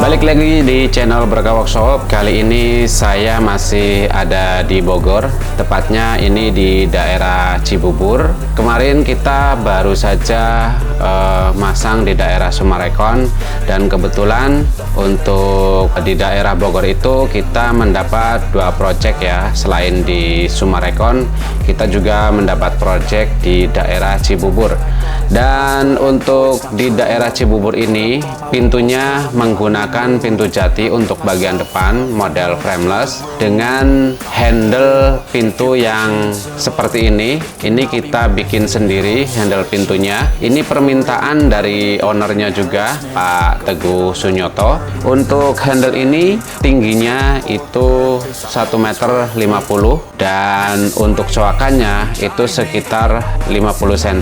Balik lagi di channel Berkah Workshop. Kali ini saya masih ada di Bogor, tepatnya ini di daerah Cibubur. Kemarin kita baru saja masang di daerah Summarecon, dan kebetulan untuk di daerah Bogor itu kita mendapat dua project ya. Selain di Summarecon, kita juga mendapat project di daerah Cibubur. Dan untuk di daerah Cibubur ini, pintunya menggunakan pintu jati untuk bagian depan model frameless dengan handle pintu yang seperti ini. Ini kita bikin sendiri handle pintunya. Ini permintaan dari ownernya juga, Pak Teguh Sunyoto. Untuk handle ini tingginya itu 1,50 meter, dan untuk coakannya itu sekitar 50 cm.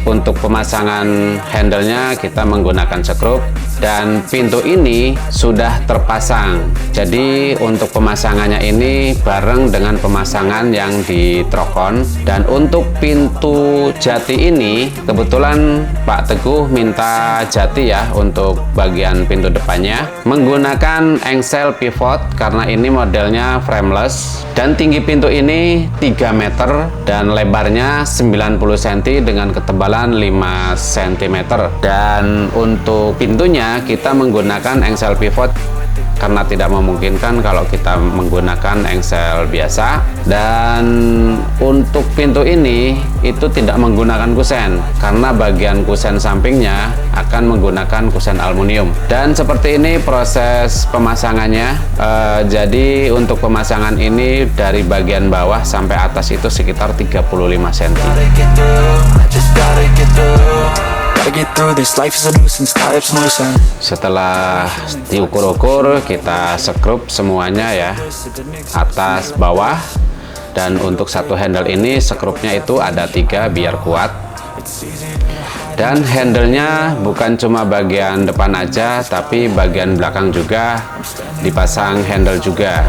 Untuk pemasangan handle-nya kita menggunakan skrup, dan pintu ini sudah terpasang. Jadi untuk pemasangannya ini bareng dengan pemasangan yang di trokon. Dan untuk pintu jati ini kebetulan Pak Teguh minta jati ya untuk bagian pintu depannya, menggunakan engsel pivot karena ini modelnya frameless. Dan tinggi pintu ini 3 meter dan lebarnya 90 cm dengan ketebalan 5 cm. Dan untuk pintunya kita menggunakan engsel pivot karena tidak memungkinkan kalau kita menggunakan engsel biasa. Dan untuk pintu ini itu tidak menggunakan kusen karena bagian kusen sampingnya akan menggunakan kusen aluminium. Dan seperti ini proses pemasangannya. Jadi untuk pemasangan ini dari bagian bawah sampai atas itu sekitar 35 cm. Setelah diukur-ukur, kita skrup semuanya ya, atas bawah. Dan untuk satu handle ini skrupnya itu ada 3 biar kuat. Dan handle-nya bukan cuma bagian depan aja, tapi bagian belakang juga dipasang handle juga.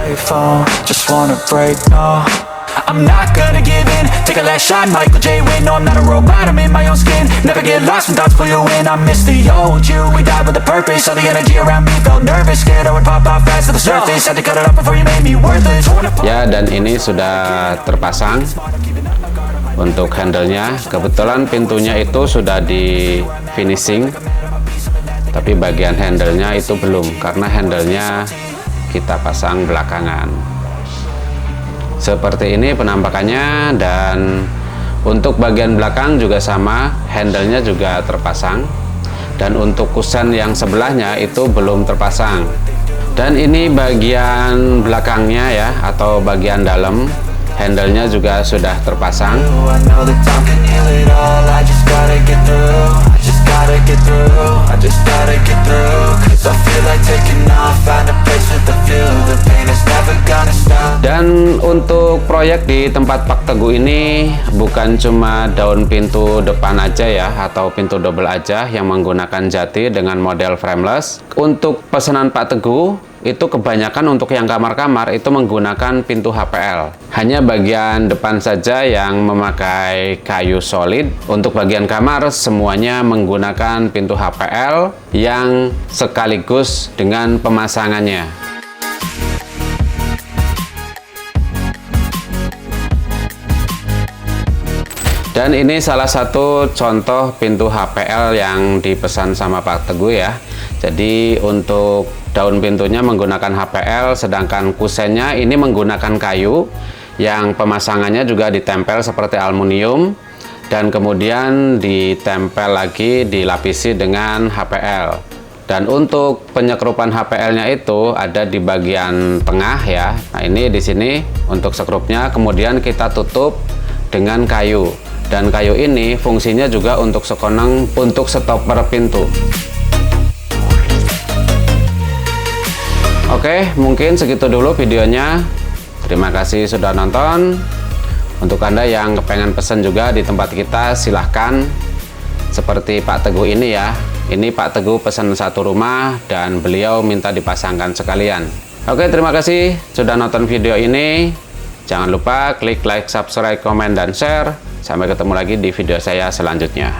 I'm not gonna give in, take a last shot, Michael J. Win. No, I'm not a robot, I'm in my own skin. Never get lost when thoughts pull you in. I miss the old you, we died with a purpose. All the energy around me felt nervous, scared I would pop off fast to the surface. Had to cut it off before you made me worthless. Ya, dan ini sudah terpasang untuk handle-nya. Kebetulan pintunya itu sudah di finishing, tapi bagian handle-nya itu belum, karena handle-nya kita pasang belakangan. Seperti ini penampakannya. Dan untuk bagian belakang juga sama, handle-nya juga terpasang. Dan untuk kusen yang sebelahnya itu belum terpasang. Dan ini bagian belakangnya ya, atau bagian dalam, handle-nya juga sudah terpasang. Dan untuk proyek di tempat Pak Teguh ini bukan cuma daun pintu depan aja ya, atau pintu double aja yang menggunakan jati dengan model frameless. Untuk pesanan Pak Teguh itu kebanyakan untuk yang kamar-kamar itu menggunakan pintu HPL. Hanya bagian depan saja yang memakai kayu solid. Untuk bagian kamar semuanya menggunakan pintu HPL yang sekaligus dengan pemasangannya. Dan ini salah satu contoh pintu HPL yang dipesan sama Pak Teguh ya. Jadi untuk daun pintunya menggunakan HPL, sedangkan kusennya ini menggunakan kayu yang pemasangannya juga ditempel seperti aluminium, dan kemudian ditempel lagi, dilapisi dengan HPL. Dan untuk penyekrupan HPL-nya itu ada di bagian tengah ya. Nah, ini di sini untuk sekrupnya, kemudian kita tutup dengan kayu. Dan kayu ini fungsinya juga untuk sekonang untuk stopper pintu. Oke, mungkin segitu dulu videonya. Terima kasih sudah nonton. Untuk Anda yang kepengen pesen juga di tempat kita, silahkan. Seperti Pak Teguh ini ya. Ini Pak Teguh pesan satu rumah dan beliau minta dipasangkan sekalian. Oke, terima kasih sudah nonton video ini. Jangan lupa klik like, subscribe, komen, dan share. Sampai ketemu lagi di video saya selanjutnya.